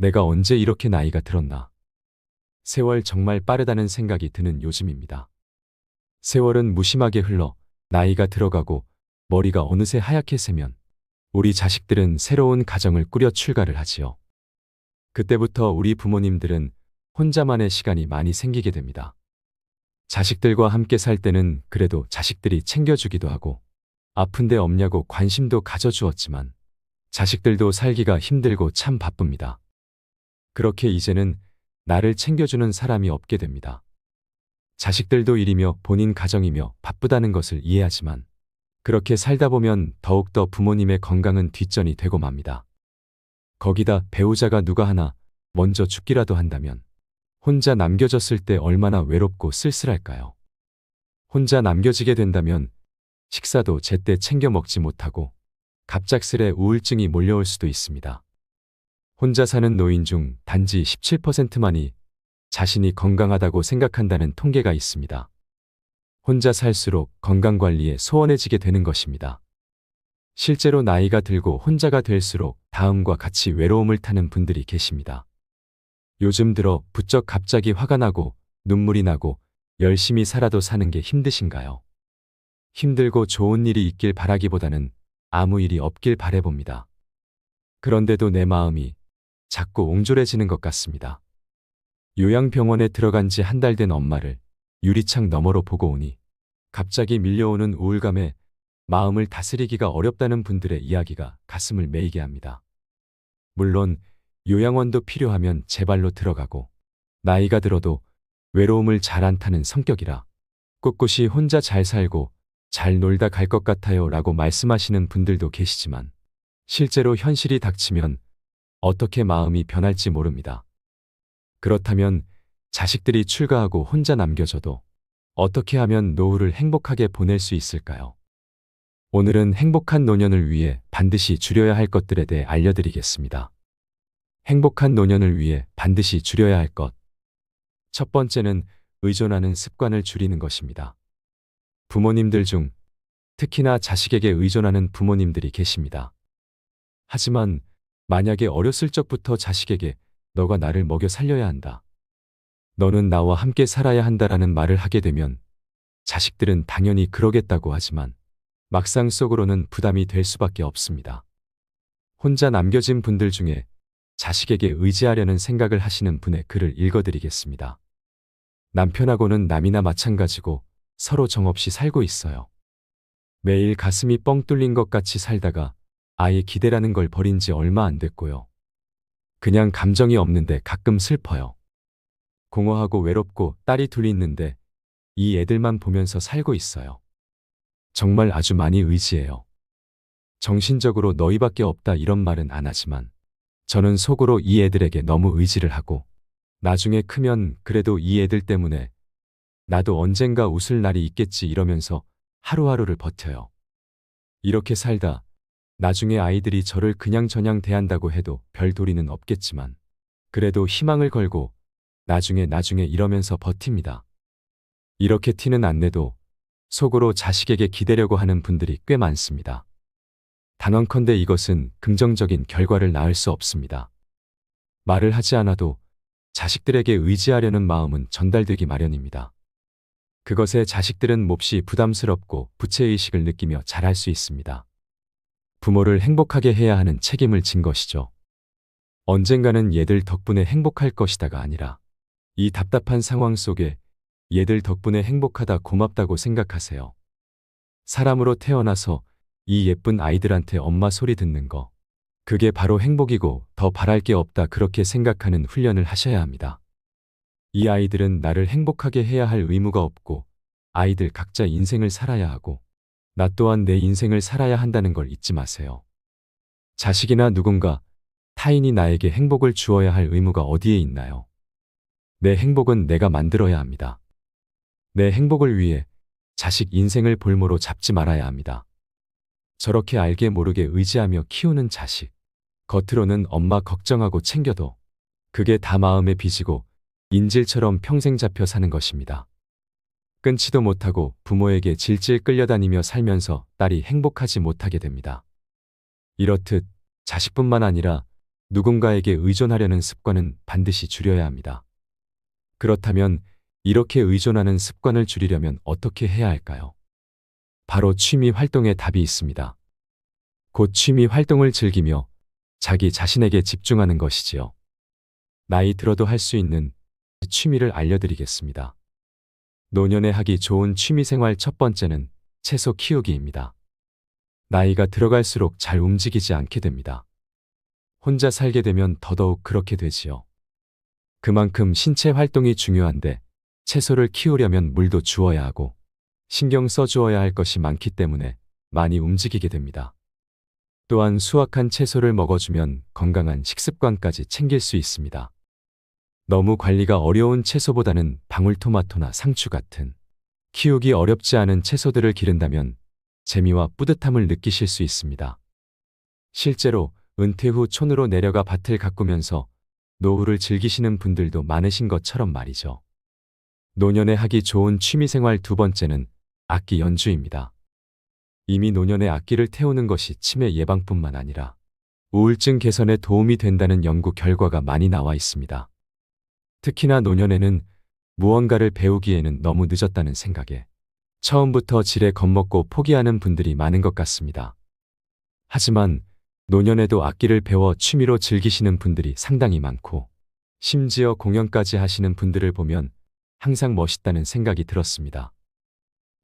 내가 언제 이렇게 나이가 들었나. 세월 정말 빠르다는 생각이 드는 요즘입니다. 세월은 무심하게 흘러 나이가 들어가고 머리가 어느새 하얗게 새면 우리 자식들은 새로운 가정을 꾸려 출가를 하지요. 그때부터 우리 부모님들은 혼자만의 시간이 많이 생기게 됩니다. 자식들과 함께 살 때는 그래도 자식들이 챙겨주기도 하고 아픈데 없냐고 관심도 가져주었지만 자식들도 살기가 힘들고 참 바쁩니다. 그렇게 이제는 나를 챙겨주는 사람이 없게 됩니다. 자식들도 일이며 본인 가정이며 바쁘다는 것을 이해하지만 그렇게 살다 보면 더욱더 부모님의 건강은 뒷전이 되고 맙니다. 거기다 배우자가 누가 하나 먼저 죽기라도 한다면 혼자 남겨졌을 때 얼마나 외롭고 쓸쓸할까요? 혼자 남겨지게 된다면 식사도 제때 챙겨 먹지 못하고 갑작스레 우울증이 몰려올 수도 있습니다. 혼자 사는 노인 중 단지 17%만이 자신이 건강하다고 생각한다는 통계가 있습니다. 혼자 살수록 건강관리에 소원해지게 되는 것입니다. 실제로 나이가 들고 혼자가 될수록 다음과 같이 외로움을 타는 분들이 계십니다. 요즘 들어 부쩍 갑자기 화가 나고 눈물이 나고 열심히 살아도 사는 게 힘드신가요? 힘들고 좋은 일이 있길 바라기보다는 아무 일이 없길 바라봅니다. 그런데도 내 마음이 자꾸 옹졸해지는 것 같습니다. 요양병원에 들어간 지 한 달 된 엄마를 유리창 너머로 보고 오니 갑자기 밀려오는 우울감에 마음을 다스리기가 어렵다는 분들의 이야기가 가슴을 메이게 합니다. 물론 요양원도 필요하면 제 발로 들어가고 나이가 들어도 외로움을 잘 안 타는 성격이라 꿋꿋이 혼자 잘 살고 잘 놀다 갈 것 같아요 라고 말씀하시는 분들도 계시지만 실제로 현실이 닥치면 어떻게 마음이 변할지 모릅니다. 그렇다면 자식들이 출가하고 혼자 남겨져도 어떻게 하면 노후를 행복하게 보낼 수 있을까요? 오늘은 행복한 노년을 위해 반드시 줄여야 할 것들에 대해 알려드리겠습니다. 행복한 노년을 위해 반드시 줄여야 할 것. 첫 번째는 의존하는 습관을 줄이는 것입니다. 부모님들 중 특히나 자식에게 의존하는 부모님들이 계십니다. 하지만 만약에 어렸을 적부터 자식에게 너가 나를 먹여 살려야 한다. 너는 나와 함께 살아야 한다라는 말을 하게 되면 자식들은 당연히 그러겠다고 하지만 막상 속으로는 부담이 될 수밖에 없습니다. 혼자 남겨진 분들 중에 자식에게 의지하려는 생각을 하시는 분의 글을 읽어드리겠습니다. 남편하고는 남이나 마찬가지고 서로 정없이 살고 있어요. 매일 가슴이 뻥 뚫린 것 같이 살다가 아예 기대라는 걸 버린 지 얼마 안 됐고요. 그냥 감정이 없는데 가끔 슬퍼요. 공허하고 외롭고 딸이 둘이 있는데 이 애들만 보면서 살고 있어요. 정말 아주 많이 의지해요. 정신적으로 너희밖에 없다 이런 말은 안 하지만 저는 속으로 이 애들에게 너무 의지를 하고 나중에 크면 그래도 이 애들 때문에 나도 언젠가 웃을 날이 있겠지 이러면서 하루하루를 버텨요. 이렇게 살다 나중에 아이들이 저를 그냥저냥 대한다고 해도 별 도리는 없겠지만 그래도 희망을 걸고 나중에 이러면서 버팁니다. 이렇게 티는 안 내도 속으로 자식에게 기대려고 하는 분들이 꽤 많습니다. 단언컨대 이것은 긍정적인 결과를 낳을 수 없습니다. 말을 하지 않아도 자식들에게 의지하려는 마음은 전달되기 마련입니다. 그것에 자식들은 몹시 부담스럽고 부채의식을 느끼며 자랄 수 있습니다. 부모를 행복하게 해야 하는 책임을 진 것이죠. 언젠가는 얘들 덕분에 행복할 것이다가 아니라 이 답답한 상황 속에 얘들 덕분에 행복하다 고맙다고 생각하세요. 사람으로 태어나서 이 예쁜 아이들한테 엄마 소리 듣는 거, 그게 바로 행복이고 더 바랄 게 없다 그렇게 생각하는 훈련을 하셔야 합니다. 이 아이들은 나를 행복하게 해야 할 의무가 없고 아이들 각자 인생을 살아야 하고 나 또한 내 인생을 살아야 한다는 걸 잊지 마세요. 자식이나 누군가 타인이 나에게 행복을 주어야 할 의무가 어디에 있나요? 내 행복은 내가 만들어야 합니다. 내 행복을 위해 자식 인생을 볼모로 잡지 말아야 합니다. 저렇게 알게 모르게 의지하며 키우는 자식. 겉으로는 엄마 걱정하고 챙겨도 그게 다 마음에 빚이고 인질처럼 평생 잡혀 사는 것입니다. 끊지도 못하고 부모에게 질질 끌려다니며 살면서 딸이 행복하지 못하게 됩니다. 이렇듯 자식뿐만 아니라 누군가에게 의존하려는 습관은 반드시 줄여야 합니다. 그렇다면 이렇게 의존하는 습관을 줄이려면 어떻게 해야 할까요? 바로 취미 활동에 답이 있습니다. 곧 취미 활동을 즐기며 자기 자신에게 집중하는 것이지요. 나이 들어도 할 수 있는 취미를 알려드리겠습니다. 노년에 하기 좋은 취미생활 첫 번째는 채소 키우기입니다. 나이가 들어갈수록 잘 움직이지 않게 됩니다. 혼자 살게 되면 더더욱 그렇게 되지요. 그만큼 신체 활동이 중요한데 채소를 키우려면 물도 주어야 하고 신경 써주어야 할 것이 많기 때문에 많이 움직이게 됩니다. 또한 수확한 채소를 먹어주면 건강한 식습관까지 챙길 수 있습니다. 너무 관리가 어려운 채소보다는 방울토마토나 상추 같은 키우기 어렵지 않은 채소들을 기른다면 재미와 뿌듯함을 느끼실 수 있습니다. 실제로 은퇴 후 촌으로 내려가 밭을 가꾸면서 노후를 즐기시는 분들도 많으신 것처럼 말이죠. 노년에 하기 좋은 취미생활 두 번째는 악기 연주입니다. 이미 노년에 악기를 태우는 것이 치매 예방뿐만 아니라 우울증 개선에 도움이 된다는 연구 결과가 많이 나와 있습니다. 특히나 노년에는 무언가를 배우기에는 너무 늦었다는 생각에 처음부터 지레 겁먹고 포기하는 분들이 많은 것 같습니다. 하지만 노년에도 악기를 배워 취미로 즐기시는 분들이 상당히 많고 심지어 공연까지 하시는 분들을 보면 항상 멋있다는 생각이 들었습니다.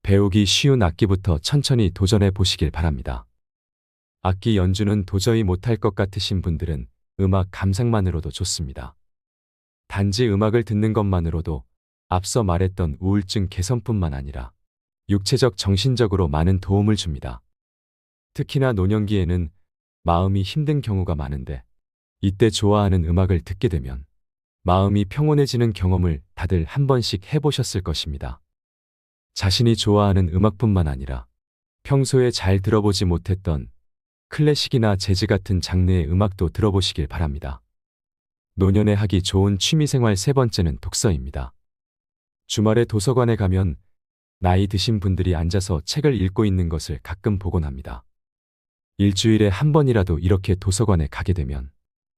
배우기 쉬운 악기부터 천천히 도전해 보시길 바랍니다. 악기 연주는 도저히 못할 것 같으신 분들은 음악 감상만으로도 좋습니다. 단지 음악을 듣는 것만으로도 앞서 말했던 우울증 개선뿐만 아니라 육체적, 정신적으로 많은 도움을 줍니다. 특히나 노년기에는 마음이 힘든 경우가 많은데 이때 좋아하는 음악을 듣게 되면 마음이 평온해지는 경험을 다들 한 번씩 해보셨을 것입니다. 자신이 좋아하는 음악뿐만 아니라 평소에 잘 들어보지 못했던 클래식이나 재즈 같은 장르의 음악도 들어보시길 바랍니다. 노년에 하기 좋은 취미생활 세 번째는 독서입니다. 주말에 도서관에 가면 나이 드신 분들이 앉아서 책을 읽고 있는 것을 가끔 보곤 합니다. 일주일에 한 번이라도 이렇게 도서관에 가게 되면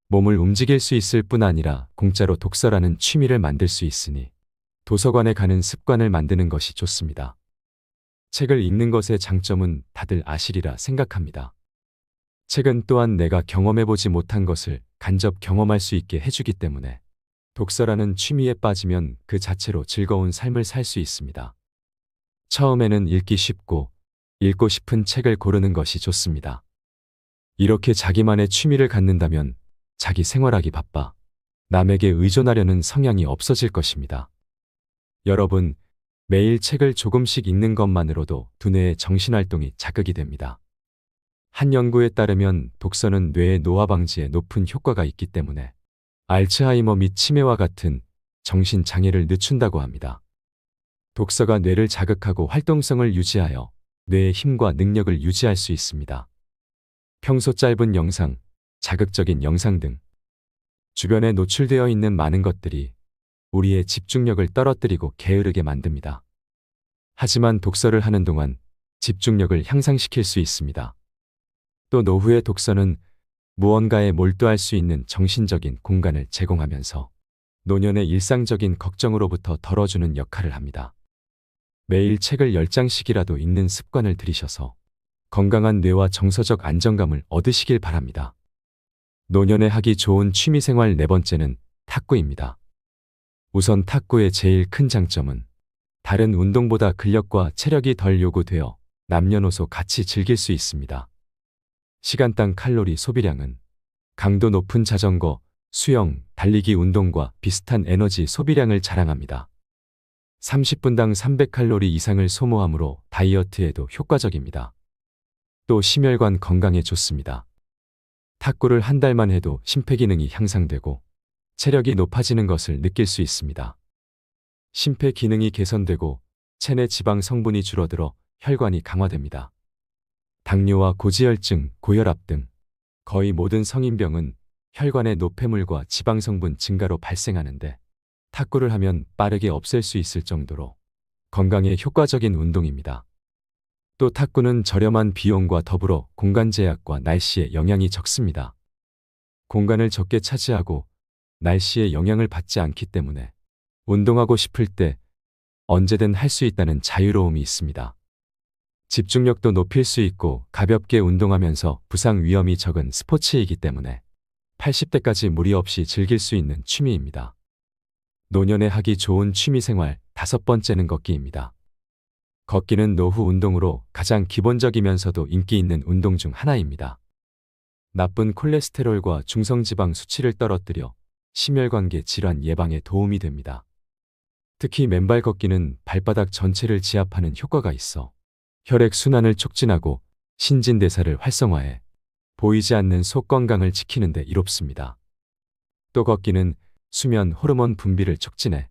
몸을 움직일 수 있을 뿐 아니라 공짜로 독서라는 취미를 만들 수 있으니 도서관에 가는 습관을 만드는 것이 좋습니다. 책을 읽는 것의 장점은 다들 아시리라 생각합니다. 책은 또한 내가 경험해보지 못한 것을 간접 경험할 수 있게 해주기 때문에 독서라는 취미에 빠지면 그 자체로 즐거운 삶을 살 수 있습니다. 처음에는 읽기 쉽고 읽고 싶은 책을 고르는 것이 좋습니다. 이렇게 자기만의 취미를 갖는다면 자기 생활하기 바빠 남에게 의존하려는 성향이 없어질 것입니다. 여러분, 매일 책을 조금씩 읽는 것만으로도 두뇌의 정신활동이 자극이 됩니다. 한 연구에 따르면 독서는 뇌의 노화 방지에 높은 효과가 있기 때문에 알츠하이머 및 치매와 같은 정신장애를 늦춘다고 합니다. 독서가 뇌를 자극하고 활동성을 유지하여 뇌의 힘과 능력을 유지할 수 있습니다. 평소 짧은 영상, 자극적인 영상 등 주변에 노출되어 있는 많은 것들이 우리의 집중력을 떨어뜨리고 게으르게 만듭니다. 하지만 독서를 하는 동안 집중력을 향상시킬 수 있습니다. 또 노후의 독서는 무언가에 몰두할 수 있는 정신적인 공간을 제공하면서 노년의 일상적인 걱정으로부터 덜어주는 역할을 합니다. 매일 책을 10장씩이라도 읽는 습관을 들이셔서 건강한 뇌와 정서적 안정감을 얻으시길 바랍니다. 노년에 하기 좋은 취미생활 네 번째는 탁구입니다. 우선 탁구의 제일 큰 장점은 다른 운동보다 근력과 체력이 덜 요구되어 남녀노소 같이 즐길 수 있습니다. 시간당 칼로리 소비량은 강도 높은 자전거, 수영, 달리기 운동과 비슷한 에너지 소비량을 자랑합니다. 30분당 300칼로리 이상을 소모하므로 다이어트에도 효과적입니다. 또 심혈관 건강에 좋습니다. 탁구를 한 달만 해도 심폐기능이 향상되고 체력이 높아지는 것을 느낄 수 있습니다. 심폐기능이 개선되고 체내 지방 성분이 줄어들어 혈관이 강화됩니다. 당뇨와 고지혈증, 고혈압 등 거의 모든 성인병은 혈관의 노폐물과 지방 성분 증가로 발생하는데 탁구를 하면 빠르게 없앨 수 있을 정도로 건강에 효과적인 운동입니다. 또 탁구는 저렴한 비용과 더불어 공간 제약과 날씨에 영향이 적습니다. 공간을 적게 차지하고 날씨에 영향을 받지 않기 때문에 운동하고 싶을 때 언제든 할 수 있다는 자유로움이 있습니다. 집중력도 높일 수 있고 가볍게 운동하면서 부상 위험이 적은 스포츠이기 때문에 80대까지 무리 없이 즐길 수 있는 취미입니다. 노년에 하기 좋은 취미생활 5번째는 걷기입니다. 걷기는 노후 운동으로 가장 기본적이면서도 인기 있는 운동 중 하나입니다. 나쁜 콜레스테롤과 중성지방 수치를 떨어뜨려 심혈관계 질환 예방에 도움이 됩니다. 특히 맨발 걷기는 발바닥 전체를 지압하는 효과가 있어 혈액순환을 촉진하고 신진대사를 활성화해 보이지 않는 속 건강을 지키는 데 이롭습니다. 또 걷기는 수면 호르몬 분비를 촉진해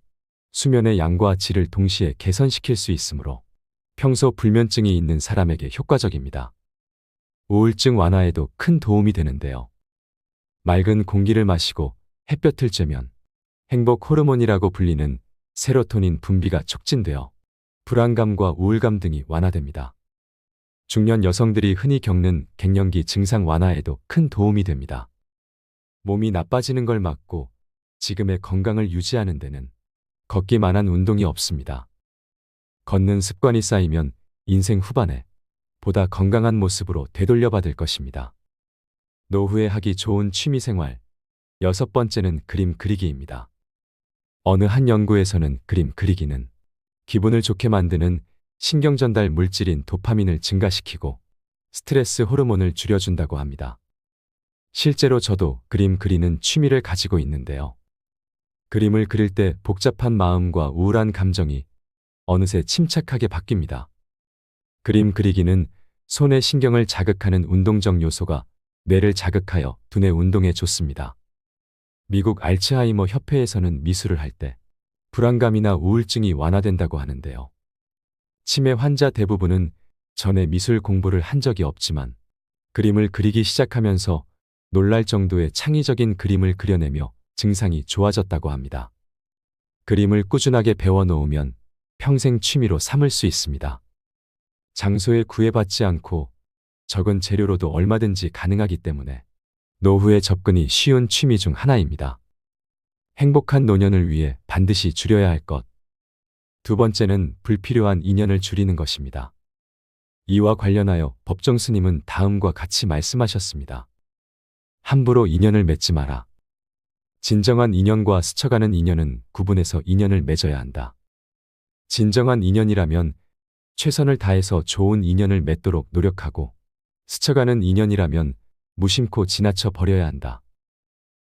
수면의 양과 질을 동시에 개선시킬 수 있으므로 평소 불면증이 있는 사람에게 효과적입니다. 우울증 완화에도 큰 도움이 되는데요. 맑은 공기를 마시고 햇볕을 쬐면 행복 호르몬이라고 불리는 세로토닌 분비가 촉진되어 불안감과 우울감 등이 완화됩니다. 중년 여성들이 흔히 겪는 갱년기 증상 완화에도 큰 도움이 됩니다. 몸이 나빠지는 걸 막고 지금의 건강을 유지하는 데는 걷기만한 운동이 없습니다. 걷는 습관이 쌓이면 인생 후반에 보다 건강한 모습으로 되돌려받을 것입니다. 노후에 하기 좋은 취미생활 6번째는 그림 그리기입니다. 어느 한 연구에서는 그림 그리기는 기분을 좋게 만드는 신경전달 물질인 도파민을 증가시키고 스트레스 호르몬을 줄여준다고 합니다. 실제로 저도 그림 그리는 취미를 가지고 있는데요. 그림을 그릴 때 복잡한 마음과 우울한 감정이 어느새 침착하게 바뀝니다. 그림 그리기는 손의 신경을 자극하는 운동적 요소가 뇌를 자극하여 두뇌 운동에 좋습니다. 미국 알츠하이머 협회에서는 미술을 할 때 불안감이나 우울증이 완화된다고 하는데요. 치매 환자 대부분은 전에 미술 공부를 한 적이 없지만 그림을 그리기 시작하면서 놀랄 정도의 창의적인 그림을 그려내며 증상이 좋아졌다고 합니다. 그림을 꾸준하게 배워놓으면 평생 취미로 삼을 수 있습니다. 장소에 구애받지 않고 적은 재료로도 얼마든지 가능하기 때문에 노후에 접근이 쉬운 취미 중 하나입니다. 행복한 노년을 위해 반드시 줄여야 할 것. 2번째는 불필요한 인연을 줄이는 것입니다. 이와 관련하여 법정 스님은 다음과 같이 말씀하셨습니다. 함부로 인연을 맺지 마라. 진정한 인연과 스쳐가는 인연은 구분해서 인연을 맺어야 한다. 진정한 인연이라면 최선을 다해서 좋은 인연을 맺도록 노력하고 스쳐가는 인연이라면 무심코 지나쳐 버려야 한다.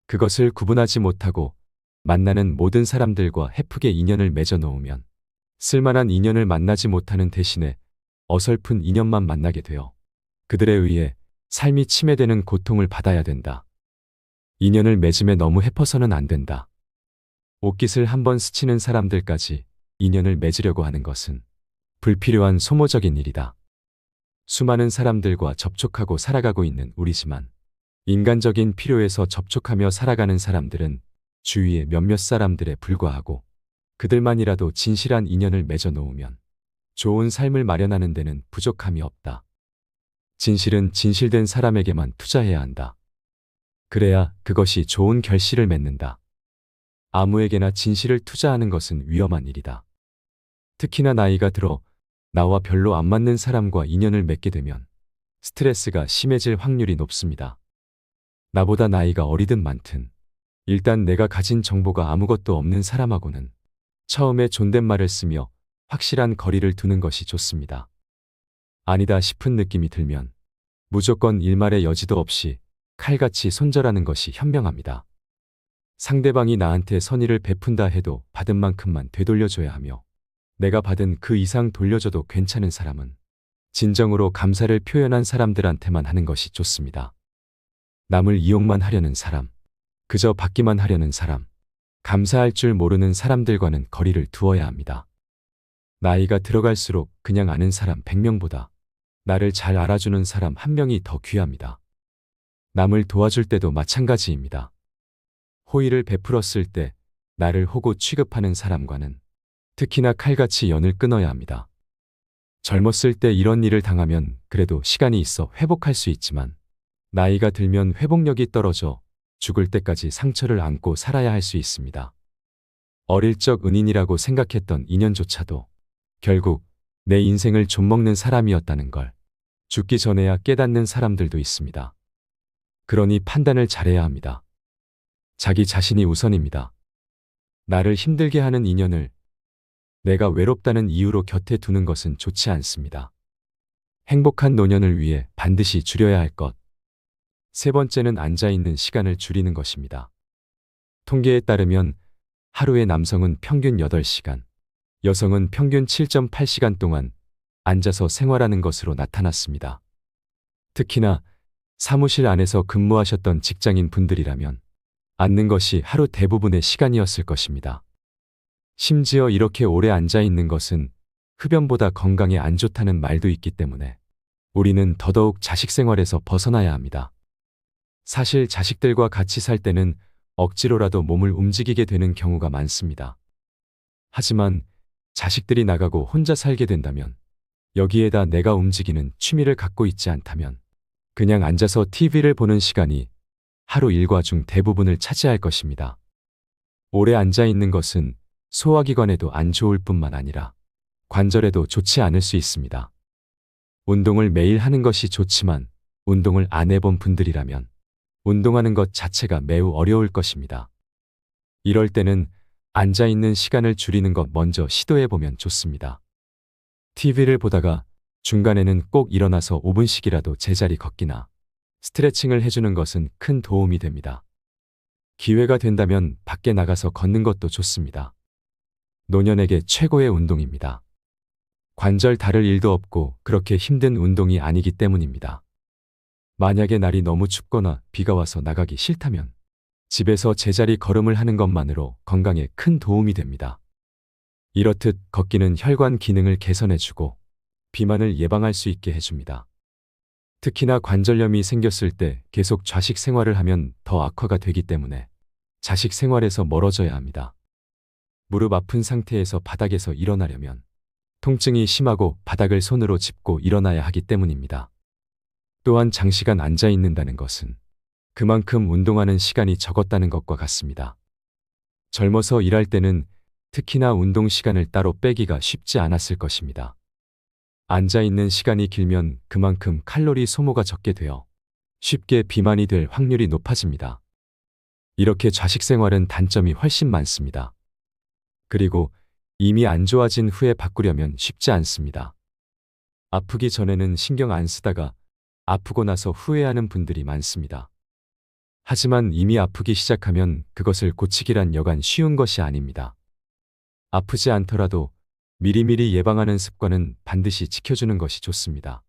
그것을 구분하지 못하고 만나는 모든 사람들과 헤프게 인연을 맺어 놓으면 쓸만한 인연을 만나지 못하는 대신에 어설픈 인연만 만나게 되어 그들에 의해 삶이 침해되는 고통을 받아야 된다. 인연을 맺음에 너무 헤퍼서는 안 된다. 옷깃을 한번 스치는 사람들까지 인연을 맺으려고 하는 것은 불필요한 소모적인 일이다. 수많은 사람들과 접촉하고 살아가고 있는 우리지만 인간적인 필요에서 접촉하며 살아가는 사람들은 주위의 몇몇 사람들에 불과하고 그들만이라도 진실한 인연을 맺어 놓으면 좋은 삶을 마련하는 데는 부족함이 없다. 진실은 진실된 사람에게만 투자해야 한다. 그래야 그것이 좋은 결실을 맺는다. 아무에게나 진실을 투자하는 것은 위험한 일이다. 특히나 나이가 들어 나와 별로 안 맞는 사람과 인연을 맺게 되면 스트레스가 심해질 확률이 높습니다. 나보다 나이가 어리든 많든 일단 내가 가진 정보가 아무것도 없는 사람하고는 처음에 존댓말을 쓰며 확실한 거리를 두는 것이 좋습니다. 아니다 싶은 느낌이 들면 무조건 일말의 여지도 없이 칼같이 손절하는 것이 현명합니다. 상대방이 나한테 선의를 베푼다 해도 받은 만큼만 되돌려줘야 하며 내가 받은 그 이상 돌려줘도 괜찮은 사람은 진정으로 감사를 표현한 사람들한테만 하는 것이 좋습니다. 남을 이용만 하려는 사람, 그저 받기만 하려는 사람, 감사할 줄 모르는 사람들과는 거리를 두어야 합니다. 나이가 들어갈수록 그냥 아는 사람 100명보다 나를 잘 알아주는 사람 1명이 더 귀합니다. 남을 도와줄 때도 마찬가지입니다. 호의를 베풀었을 때 나를 호구 취급하는 사람과는 특히나 칼같이 연을 끊어야 합니다. 젊었을 때 이런 일을 당하면 그래도 시간이 있어 회복할 수 있지만 나이가 들면 회복력이 떨어져 죽을 때까지 상처를 안고 살아야 할 수 있습니다. 어릴 적 은인이라고 생각했던 인연조차도 결국 내 인생을 좀먹는 사람이었다는 걸 죽기 전에야 깨닫는 사람들도 있습니다. 그러니 판단을 잘해야 합니다. 자기 자신이 우선입니다. 나를 힘들게 하는 인연을 내가 외롭다는 이유로 곁에 두는 것은 좋지 않습니다. 행복한 노년을 위해 반드시 줄여야 할 것. 세 번째는 앉아있는 시간을 줄이는 것입니다. 통계에 따르면 하루에 남성은 평균 8시간, 여성은 평균 7.8시간 동안 앉아서 생활하는 것으로 나타났습니다. 특히나 사무실 안에서 근무하셨던 직장인 분들이라면 앉는 것이 하루 대부분의 시간이었을 것입니다. 심지어 이렇게 오래 앉아 있는 것은 흡연보다 건강에 안 좋다는 말도 있기 때문에 우리는 더더욱 자식 생활에서 벗어나야 합니다. 사실 자식들과 같이 살 때는 억지로라도 몸을 움직이게 되는 경우가 많습니다. 하지만 자식들이 나가고 혼자 살게 된다면 여기에다 내가 움직이는 취미를 갖고 있지 않다면 그냥 앉아서 TV를 보는 시간이 하루 일과 중 대부분을 차지할 것입니다. 오래 앉아 있는 것은 소화기관에도 안 좋을 뿐만 아니라 관절에도 좋지 않을 수 있습니다. 운동을 매일 하는 것이 좋지만 운동을 안 해본 분들이라면 운동하는 것 자체가 매우 어려울 것입니다. 이럴 때는 앉아있는 시간을 줄이는 것 먼저 시도해보면 좋습니다. TV를 보다가 중간에는 꼭 일어나서 5분씩이라도 제자리 걷기나 스트레칭을 해주는 것은 큰 도움이 됩니다. 기회가 된다면 밖에 나가서 걷는 것도 좋습니다. 노년에게 최고의 운동입니다. 관절 다를 일도 없고 그렇게 힘든 운동이 아니기 때문입니다. 만약에 날이 너무 춥거나 비가 와서 나가기 싫다면 집에서 제자리 걸음을 하는 것만으로 건강에 큰 도움이 됩니다. 이렇듯 걷기는 혈관 기능을 개선해주고 비만을 예방할 수 있게 해줍니다. 특히나 관절염이 생겼을 때 계속 좌식 생활을 하면 더 악화가 되기 때문에 좌식 생활에서 멀어져야 합니다. 무릎 아픈 상태에서 바닥에서 일어나려면 통증이 심하고 바닥을 손으로 짚고 일어나야 하기 때문입니다. 또한 장시간 앉아 있는다는 것은 그만큼 운동하는 시간이 적었다는 것과 같습니다. 젊어서 일할 때는 특히나 운동 시간을 따로 빼기가 쉽지 않았을 것입니다. 앉아 있는 시간이 길면 그만큼 칼로리 소모가 적게 되어 쉽게 비만이 될 확률이 높아집니다. 이렇게 좌식 생활은 단점이 훨씬 많습니다. 그리고 이미 안 좋아진 후에 바꾸려면 쉽지 않습니다. 아프기 전에는 신경 안 쓰다가 아프고 나서 후회하는 분들이 많습니다. 하지만 이미 아프기 시작하면 그것을 고치기란 여간 쉬운 것이 아닙니다. 아프지 않더라도 미리미리 예방하는 습관은 반드시 지켜주는 것이 좋습니다.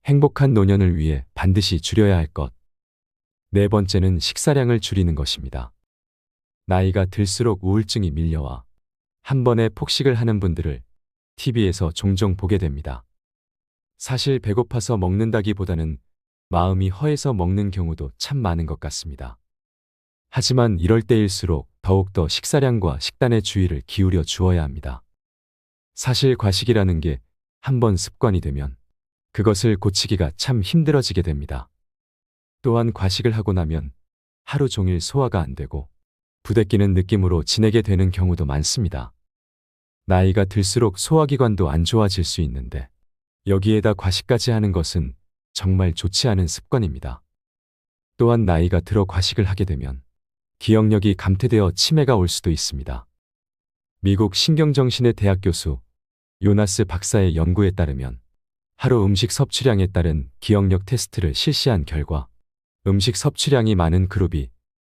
행복한 노년을 위해 반드시 줄여야 할 것. 네 번째는 식사량을 줄이는 것입니다. 나이가 들수록 우울증이 밀려와 한 번에 폭식을 하는 분들을 TV에서 종종 보게 됩니다. 사실 배고파서 먹는다기보다는 마음이 허해서 먹는 경우도 참 많은 것 같습니다. 하지만 이럴 때일수록 더욱더 식사량과 식단의 주의를 기울여 주어야 합니다. 사실 과식이라는 게 한 번 습관이 되면 그것을 고치기가 참 힘들어지게 됩니다. 또한 과식을 하고 나면 하루 종일 소화가 안 되고 부대끼는 느낌으로 지내게 되는 경우도 많습니다. 나이가 들수록 소화기관도 안 좋아질 수 있는데 여기에다 과식까지 하는 것은 정말 좋지 않은 습관입니다. 또한 나이가 들어 과식을 하게 되면 기억력이 감퇴되어 치매가 올 수도 있습니다. 미국 신경정신의 대학 교수 요나스 박사의 연구에 따르면 하루 음식 섭취량에 따른 기억력 테스트를 실시한 결과 음식 섭취량이 많은 그룹이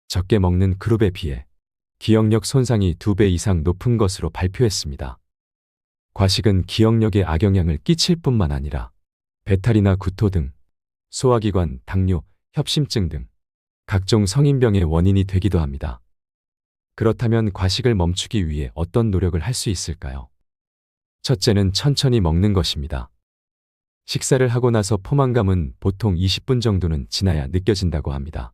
적게 먹는 그룹에 비해 기억력 손상이 2배 이상 높은 것으로 발표했습니다. 과식은 기억력에 악영향을 끼칠 뿐만 아니라 배탈이나 구토 등 소화기관, 당뇨, 협심증 등 각종 성인병의 원인이 되기도 합니다. 그렇다면 과식을 멈추기 위해 어떤 노력을 할 수 있을까요? 첫째는 천천히 먹는 것입니다. 식사를 하고 나서 포만감은 보통 20분 정도는 지나야 느껴진다고 합니다.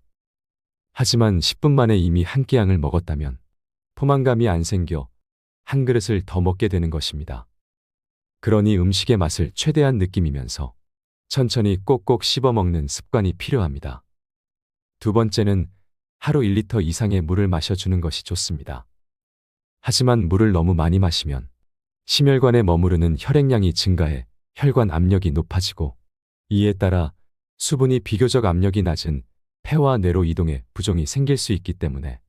하지만 10분 만에 이미 한 끼양을 먹었다면 포만감이 안 생겨 한 그릇을 더 먹게 되는 것입니다. 그러니 음식의 맛을 최대한 느끼면서 천천히 꼭꼭 씹어 먹는 습관이 필요합니다. 두 번째는 하루 1리터 이상의 물을 마셔주는 것이 좋습니다. 하지만 물을 너무 많이 마시면 심혈관에 머무르는 혈액량이 증가해 혈관 압력이 높아지고 이에 따라 수분이 비교적 압력이 낮은 폐와 뇌로 이동해 부종이 생길 수 있기 때문에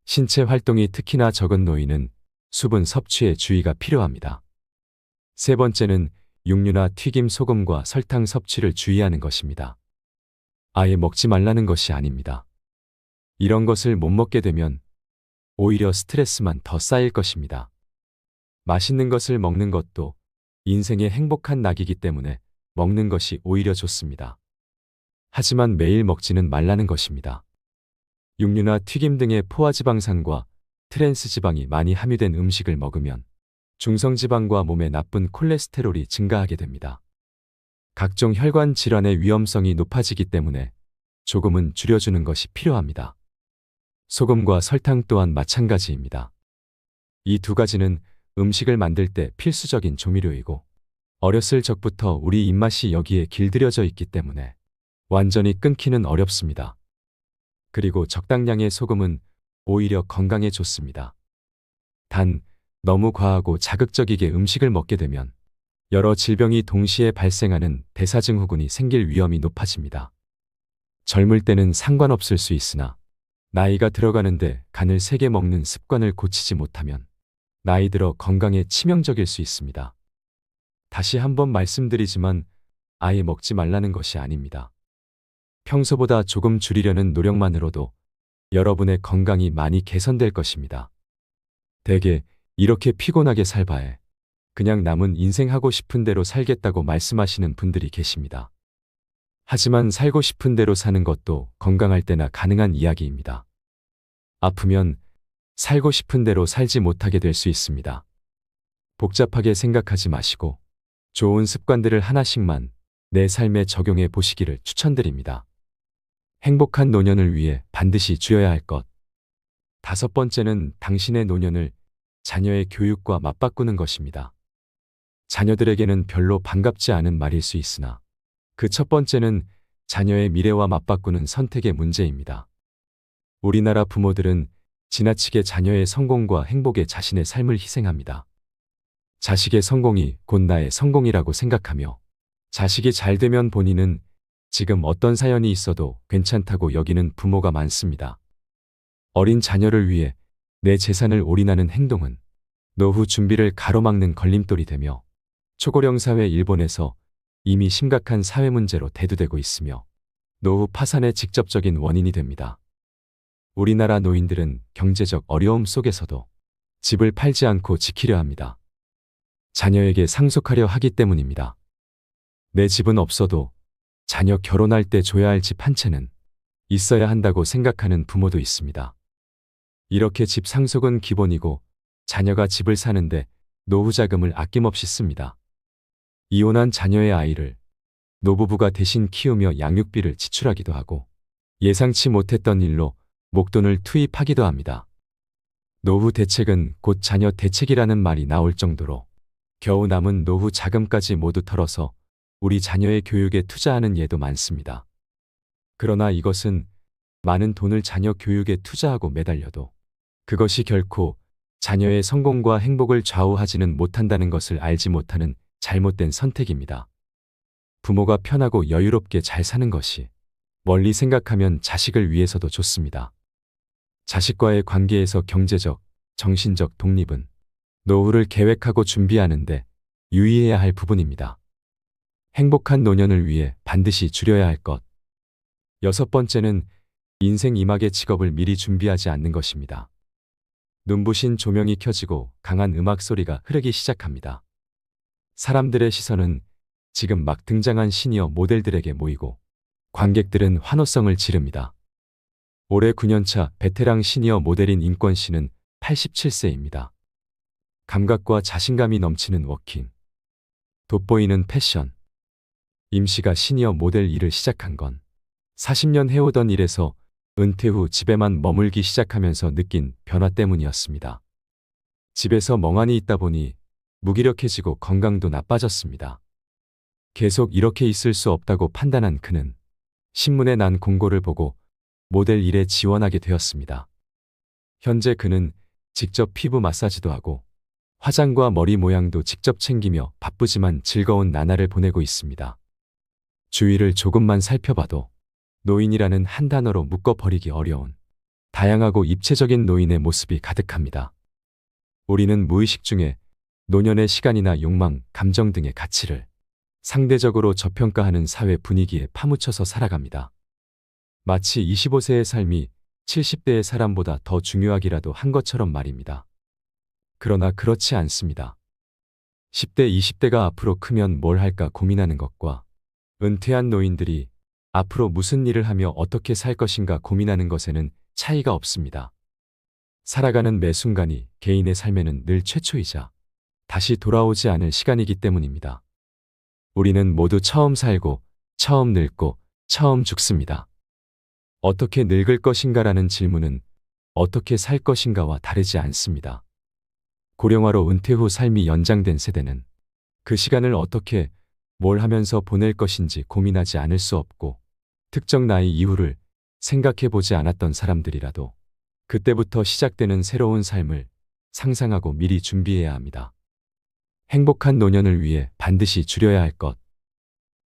신체 활동이 특히나 적은 노인은 수분 섭취에 주의가 필요합니다. 세 번째는 육류나 튀김, 소금과 설탕 섭취를 주의하는 것입니다. 아예 먹지 말라는 것이 아닙니다. 이런 것을 못 먹게 되면 오히려 스트레스만 더 쌓일 것입니다. 맛있는 것을 먹는 것도 인생의 행복한 낙이기 때문에 먹는 것이 오히려 좋습니다. 하지만 매일 먹지는 말라는 것입니다. 육류나 튀김 등의 포화지방산과 트랜스지방이 많이 함유된 음식을 먹으면 중성지방과 몸에 나쁜 콜레스테롤이 증가하게 됩니다. 각종 혈관 질환의 위험성이 높아지기 때문에 조금은 줄여주는 것이 필요합니다. 소금과 설탕 또한 마찬가지입니다. 이 두 가지는 음식을 만들 때 필수적인 조미료이고 어렸을 적부터 우리 입맛이 여기에 길들여져 있기 때문에 완전히 끊기는 어렵습니다. 그리고 적당량의 소금은 오히려 건강에 좋습니다. 단, 너무 과하고 자극적이게 음식을 먹게 되면 여러 질병이 동시에 발생하는 대사증후군이 생길 위험이 높아집니다. 젊을 때는 상관없을 수 있으나 나이가 들어가는데 간을 세게 먹는 습관을 고치지 못하면 나이 들어 건강에 치명적일 수 있습니다. 다시 한번 말씀드리지만 아예 먹지 말라는 것이 아닙니다. 평소보다 조금 줄이려는 노력만으로도 여러분의 건강이 많이 개선될 것입니다. 대개 이렇게 피곤하게 살 바에 그냥 남은 인생 하고 싶은 대로 살겠다고 말씀하시는 분들이 계십니다. 하지만 살고 싶은 대로 사는 것도 건강할 때나 가능한 이야기입니다. 아프면 살고 싶은 대로 살지 못하게 될 수 있습니다. 복잡하게 생각하지 마시고 좋은 습관들을 하나씩만 내 삶에 적용해 보시기를 추천드립니다. 행복한 노년을 위해 반드시 줄여야 할 것. 다섯 번째는 당신의 노년을 자녀의 교육과 맞바꾸는 것입니다. 자녀들에게는 별로 반갑지 않은 말일 수 있으나 그 첫 번째는 자녀의 미래와 맞바꾸는 선택의 문제입니다. 우리나라 부모들은 지나치게 자녀의 성공과 행복에 자신의 삶을 희생합니다. 자식의 성공이 곧 나의 성공이라고 생각하며 자식이 잘 되면 본인은 지금 어떤 사연이 있어도 괜찮다고 여기는 부모가 많습니다. 어린 자녀를 위해 내 재산을 올인하는 행동은 노후 준비를 가로막는 걸림돌이 되며 초고령 사회 일본에서 이미 심각한 사회 문제로 대두되고 있으며 노후 파산의 직접적인 원인이 됩니다. 우리나라 노인들은 경제적 어려움 속에서도 집을 팔지 않고 지키려 합니다. 자녀에게 상속하려 하기 때문입니다. 내 집은 없어도 자녀 결혼할 때 줘야 할 집 한 채는 있어야 한다고 생각하는 부모도 있습니다. 이렇게 집 상속은 기본이고 자녀가 집을 사는데 노후 자금을 아낌없이 씁니다. 이혼한 자녀의 아이를 노부부가 대신 키우며 양육비를 지출하기도 하고 예상치 못했던 일로 목돈을 투입하기도 합니다. 노후 대책은 곧 자녀 대책이라는 말이 나올 정도로 겨우 남은 노후 자금까지 모두 털어서 우리 자녀의 교육에 투자하는 예도 많습니다. 그러나 이것은 많은 돈을 자녀 교육에 투자하고 매달려도 그것이 결코 자녀의 성공과 행복을 좌우하지는 못한다는 것을 알지 못하는 잘못된 선택입니다. 부모가 편하고 여유롭게 잘 사는 것이 멀리 생각하면 자식을 위해서도 좋습니다. 자식과의 관계에서 경제적, 정신적 독립은 노후를 계획하고 준비하는데 유의해야 할 부분입니다. 행복한 노년을 위해 반드시 줄여야 할 것. 여섯 번째는 인생 이막의 직업을 미리 준비하지 않는 것입니다. 눈부신 조명이 켜지고 강한 음악 소리가 흐르기 시작합니다. 사람들의 시선은 지금 막 등장한 시니어 모델들에게 모이고 관객들은 환호성을 지릅니다. 올해 9년차 베테랑 시니어 모델인 인권 씨는 87세입니다. 감각과 자신감이 넘치는 워킹, 돋보이는 패션. 임 씨가 시니어 모델 일을 시작한 건 40년 해오던 일에서 은퇴 후 집에만 머물기 시작하면서 느낀 변화 때문이었습니다. 집에서 멍하니 있다 보니 무기력해지고 건강도 나빠졌습니다. 계속 이렇게 있을 수 없다고 판단한 그는 신문에 난 공고를 보고 모델 일에 지원하게 되었습니다. 현재 그는 직접 피부 마사지도 하고 화장과 머리 모양도 직접 챙기며 바쁘지만 즐거운 나날을 보내고 있습니다. 주위를 조금만 살펴봐도 노인이라는 한 단어로 묶어버리기 어려운 다양하고 입체적인 노인의 모습이 가득합니다. 우리는 무의식 중에 노년의 시간이나 욕망, 감정 등의 가치를 상대적으로 저평가하는 사회 분위기에 파묻혀서 살아갑니다. 마치 25세의 삶이 70대의 사람보다 더 중요하기라도 한 것처럼 말입니다. 그러나 그렇지 않습니다. 10대, 20대가 앞으로 크면 뭘 할까 고민하는 것과 은퇴한 노인들이 앞으로 무슨 일을 하며 어떻게 살 것인가 고민하는 것에는 차이가 없습니다. 살아가는 매 순간이 개인의 삶에는 늘 최초이자 다시 돌아오지 않을 시간이기 때문입니다. 우리는 모두 처음 살고, 처음 늙고, 처음 죽습니다. 어떻게 늙을 것인가라는 질문은 어떻게 살 것인가와 다르지 않습니다. 고령화로 은퇴 후 삶이 연장된 세대는 그 시간을 어떻게 뭘 하면서 보낼 것인지 고민하지 않을 수 없고 특정 나이 이후를 생각해 보지 않았던 사람들이라도 그때부터 시작되는 새로운 삶을 상상하고 미리 준비해야 합니다. 행복한 노년을 위해 반드시 줄여야 할 것.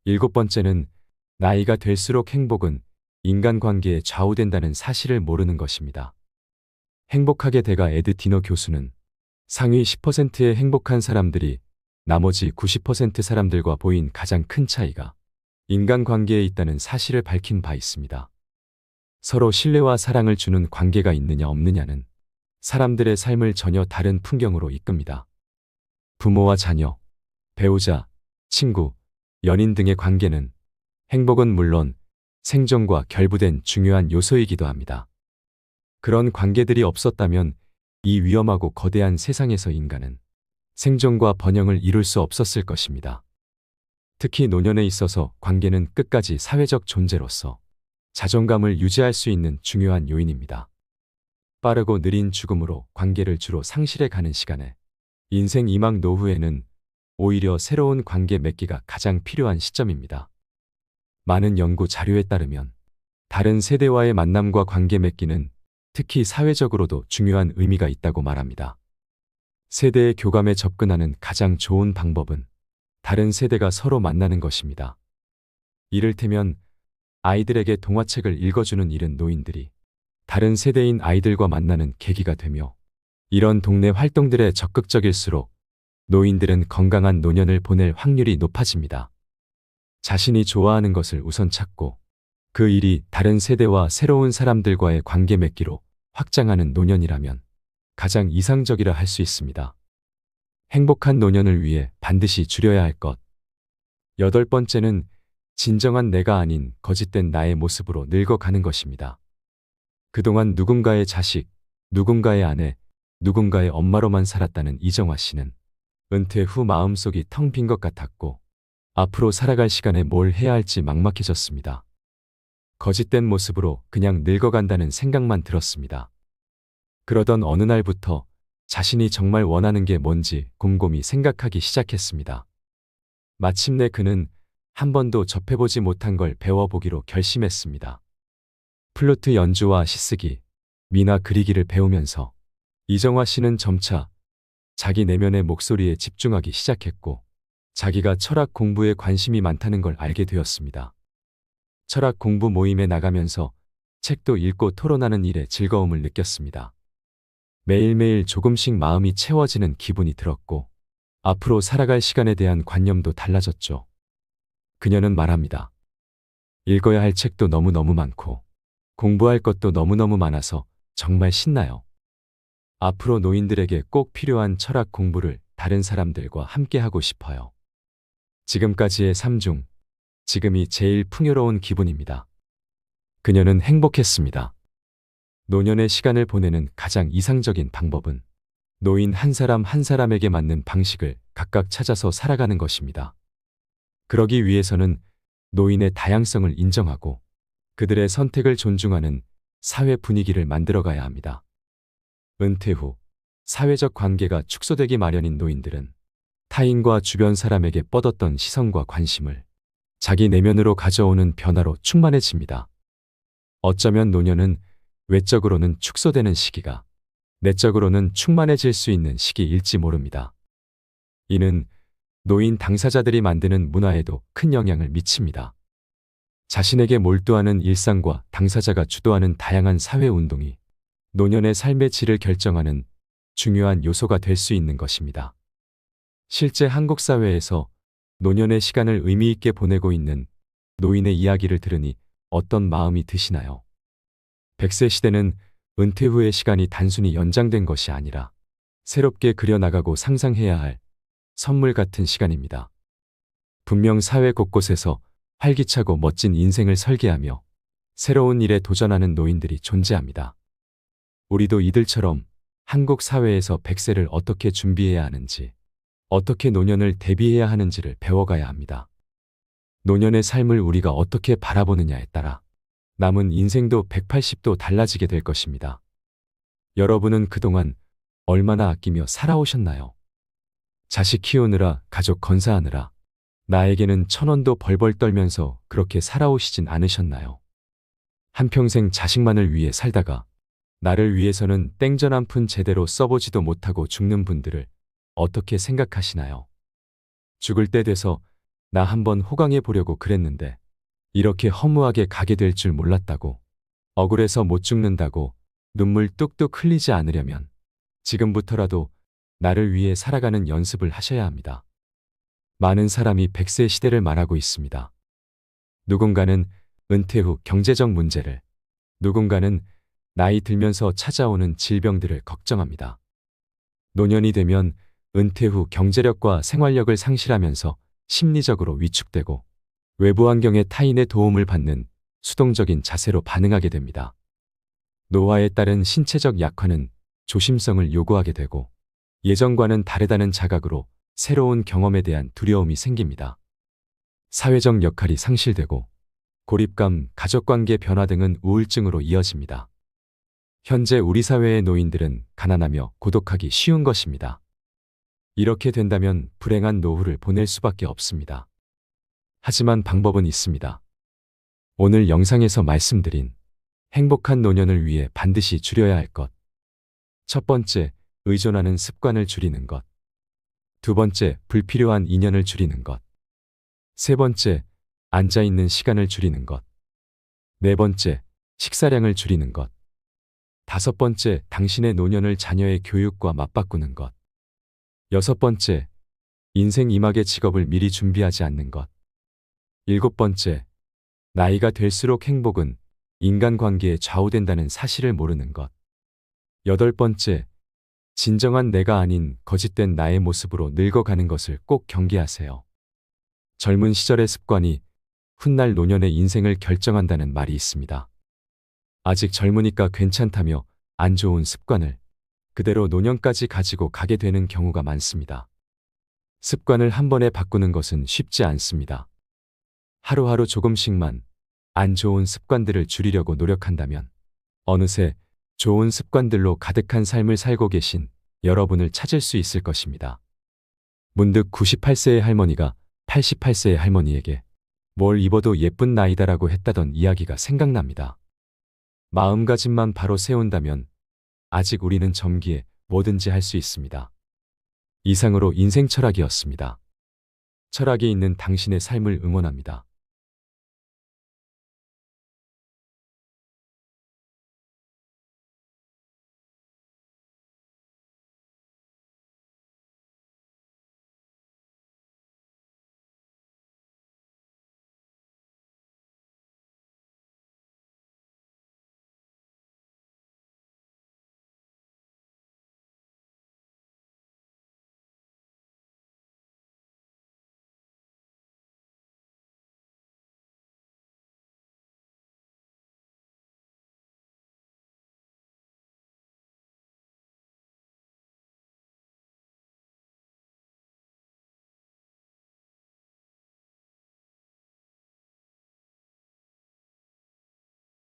7번째는 나이가 될수록 행복은 인간관계에 좌우된다는 사실을 모르는 것입니다. 행복하게 돼가 에드 디너 교수는 상위 10%의 행복한 사람들이 나머지 90% 사람들과 보인 가장 큰 차이가 인간관계에 있다는 사실을 밝힌 바 있습니다. 서로 신뢰와 사랑을 주는 관계가 있느냐 없느냐는 사람들의 삶을 전혀 다른 풍경으로 이끕니다. 부모와 자녀, 배우자, 친구, 연인 등의 관계는 행복은 물론 생존과 결부된 중요한 요소이기도 합니다. 그런 관계들이 없었다면 이 위험하고 거대한 세상에서 인간은 생존과 번영을 이룰 수 없었을 것입니다. 특히 노년에 있어서 관계는 끝까지 사회적 존재로서 자존감을 유지할 수 있는 중요한 요인입니다. 빠르고 느린 죽음으로 관계를 주로 상실해 가는 시간에 인생 이막 노후에는 오히려 새로운 관계 맺기가 가장 필요한 시점입니다. 많은 연구 자료에 따르면 다른 세대와의 만남과 관계 맺기는 특히 사회적으로도 중요한 의미가 있다고 말합니다. 세대의 교감에 접근하는 가장 좋은 방법은 다른 세대가 서로 만나는 것입니다. 이를테면 아이들에게 동화책을 읽어주는 일은 노인들이 다른 세대인 아이들과 만나는 계기가 되며 이런 동네 활동들에 적극적일수록 노인들은 건강한 노년을 보낼 확률이 높아집니다. 자신이 좋아하는 것을 우선 찾고 그 일이 다른 세대와 새로운 사람들과의 관계 맺기로 확장하는 노년이라면 가장 이상적이라 할 수 있습니다. 행복한 노년을 위해 반드시 줄여야 할 것. 8번째는 진정한 내가 아닌 거짓된 나의 모습으로 늙어가는 것입니다. 그동안 누군가의 자식, 누군가의 아내, 누군가의 엄마로만 살았다는 이정화 씨는 은퇴 후 마음속이 텅 빈 것 같았고 앞으로 살아갈 시간에 뭘 해야 할지 막막해졌습니다. 거짓된 모습으로 그냥 늙어간다는 생각만 들었습니다. 그러던 어느 날부터 자신이 정말 원하는 게 뭔지 곰곰이 생각하기 시작했습니다. 마침내 그는 한 번도 접해보지 못한 걸 배워보기로 결심했습니다. 플루트 연주와 시쓰기, 미나 그리기를 배우면서 이정화 씨는 점차 자기 내면의 목소리에 집중하기 시작했고 자기가 철학 공부에 관심이 많다는 걸 알게 되었습니다. 철학 공부 모임에 나가면서 책도 읽고 토론하는 일에 즐거움을 느꼈습니다. 매일매일 조금씩 마음이 채워지는 기분이 들었고 앞으로 살아갈 시간에 대한 관념도 달라졌죠. 그녀는 말합니다. 읽어야 할 책도 너무너무 많고 공부할 것도 너무너무 많아서 정말 신나요. 앞으로 노인들에게 꼭 필요한 철학 공부를 다른 사람들과 함께 하고 싶어요. 지금까지의 삶 중 지금이 제일 풍요로운 기분입니다. 그녀는 행복했습니다. 노년의 시간을 보내는 가장 이상적인 방법은 노인 한 사람 한 사람에게 맞는 방식을 각각 찾아서 살아가는 것입니다. 그러기 위해서는 노인의 다양성을 인정하고 그들의 선택을 존중하는 사회 분위기를 만들어가야 합니다. 은퇴 후 사회적 관계가 축소되기 마련인 노인들은 타인과 주변 사람에게 뻗었던 시선과 관심을 자기 내면으로 가져오는 변화로 충만해집니다. 어쩌면 노년은 외적으로는 축소되는 시기가 내적으로는 충만해질 수 있는 시기일지 모릅니다. 이는 노인 당사자들이 만드는 문화에도 큰 영향을 미칩니다. 자신에게 몰두하는 일상과 당사자가 주도하는 다양한 사회운동이 노년의 삶의 질을 결정하는 중요한 요소가 될 수 있는 것입니다. 실제 한국 사회에서 노년의 시간을 의미 있게 보내고 있는 노인의 이야기를 들으니 어떤 마음이 드시나요? 100세 시대는 은퇴 후의 시간이 단순히 연장된 것이 아니라 새롭게 그려나가고 상상해야 할 선물 같은 시간입니다. 분명 사회 곳곳에서 활기차고 멋진 인생을 설계하며 새로운 일에 도전하는 노인들이 존재합니다. 우리도 이들처럼 한국 사회에서 100세를 어떻게 준비해야 하는지, 어떻게 노년을 대비해야 하는지를 배워가야 합니다. 노년의 삶을 우리가 어떻게 바라보느냐에 따라 남은 인생도 180도 달라지게 될 것입니다. 여러분은 그동안 얼마나 아끼며 살아오셨나요? 자식 키우느라, 가족 건사하느라 나에게는 1,000원도 벌벌 떨면서 그렇게 살아오시진 않으셨나요? 한평생 자식만을 위해 살다가 나를 위해서는 땡전 한 푼 제대로 써보지도 못하고 죽는 분들을 어떻게 생각하시나요? 죽을 때 돼서 나 한번 호강해 보려고 그랬는데 이렇게 허무하게 가게 될 줄 몰랐다고, 억울해서 못 죽는다고 눈물 뚝뚝 흘리지 않으려면 지금부터라도 나를 위해 살아가는 연습을 하셔야 합니다. 많은 사람이 100세 시대를 말하고 있습니다. 누군가는 은퇴 후 경제적 문제를, 누군가는 나이 들면서 찾아오는 질병들을 걱정합니다. 노년이 되면 은퇴 후 경제력과 생활력을 상실하면서 심리적으로 위축되고 외부 환경의 타인의 도움을 받는 수동적인 자세로 반응하게 됩니다. 노화에 따른 신체적 약화는 조심성을 요구하게 되고 예전과는 다르다는 자각으로 새로운 경험에 대한 두려움이 생깁니다. 사회적 역할이 상실되고 고립감, 가족관계 변화 등은 우울증으로 이어집니다. 현재 우리 사회의 노인들은 가난하며 고독하기 쉬운 것입니다. 이렇게 된다면 불행한 노후를 보낼 수밖에 없습니다. 하지만 방법은 있습니다. 오늘 영상에서 말씀드린 행복한 노년을 위해 반드시 줄여야 할 것. 첫 번째, 의존하는 습관을 줄이는 것. 두 번째, 불필요한 인연을 줄이는 것. 세 번째, 앉아있는 시간을 줄이는 것. 네 번째, 식사량을 줄이는 것. 다섯 번째, 당신의 노년을 자녀의 교육과 맞바꾸는 것. 여섯 번째, 인생 이막의 직업을 미리 준비하지 않는 것. 일곱 번째, 나이가 될수록 행복은 인간관계에 좌우된다는 사실을 모르는 것. 여덟 번째, 진정한 내가 아닌 거짓된 나의 모습으로 늙어가는 것을 꼭 경계하세요. 젊은 시절의 습관이 훗날 노년의 인생을 결정한다는 말이 있습니다. 아직 젊으니까 괜찮다며 안 좋은 습관을 그대로 노년까지 가지고 가게 되는 경우가 많습니다. 습관을 한 번에 바꾸는 것은 쉽지 않습니다. 하루하루 조금씩만 안 좋은 습관들을 줄이려고 노력한다면 어느새 좋은 습관들로 가득한 삶을 살고 계신 여러분을 찾을 수 있을 것입니다. 문득 98세의 할머니가 88세의 할머니에게 뭘 입어도 예쁜 나이다라고 했다던 이야기가 생각납니다. 마음가짐만 바로 세운다면 아직 우리는 젊기에 뭐든지 할 수 있습니다. 이상으로 인생 철학이었습니다. 철학이 있는 당신의 삶을 응원합니다.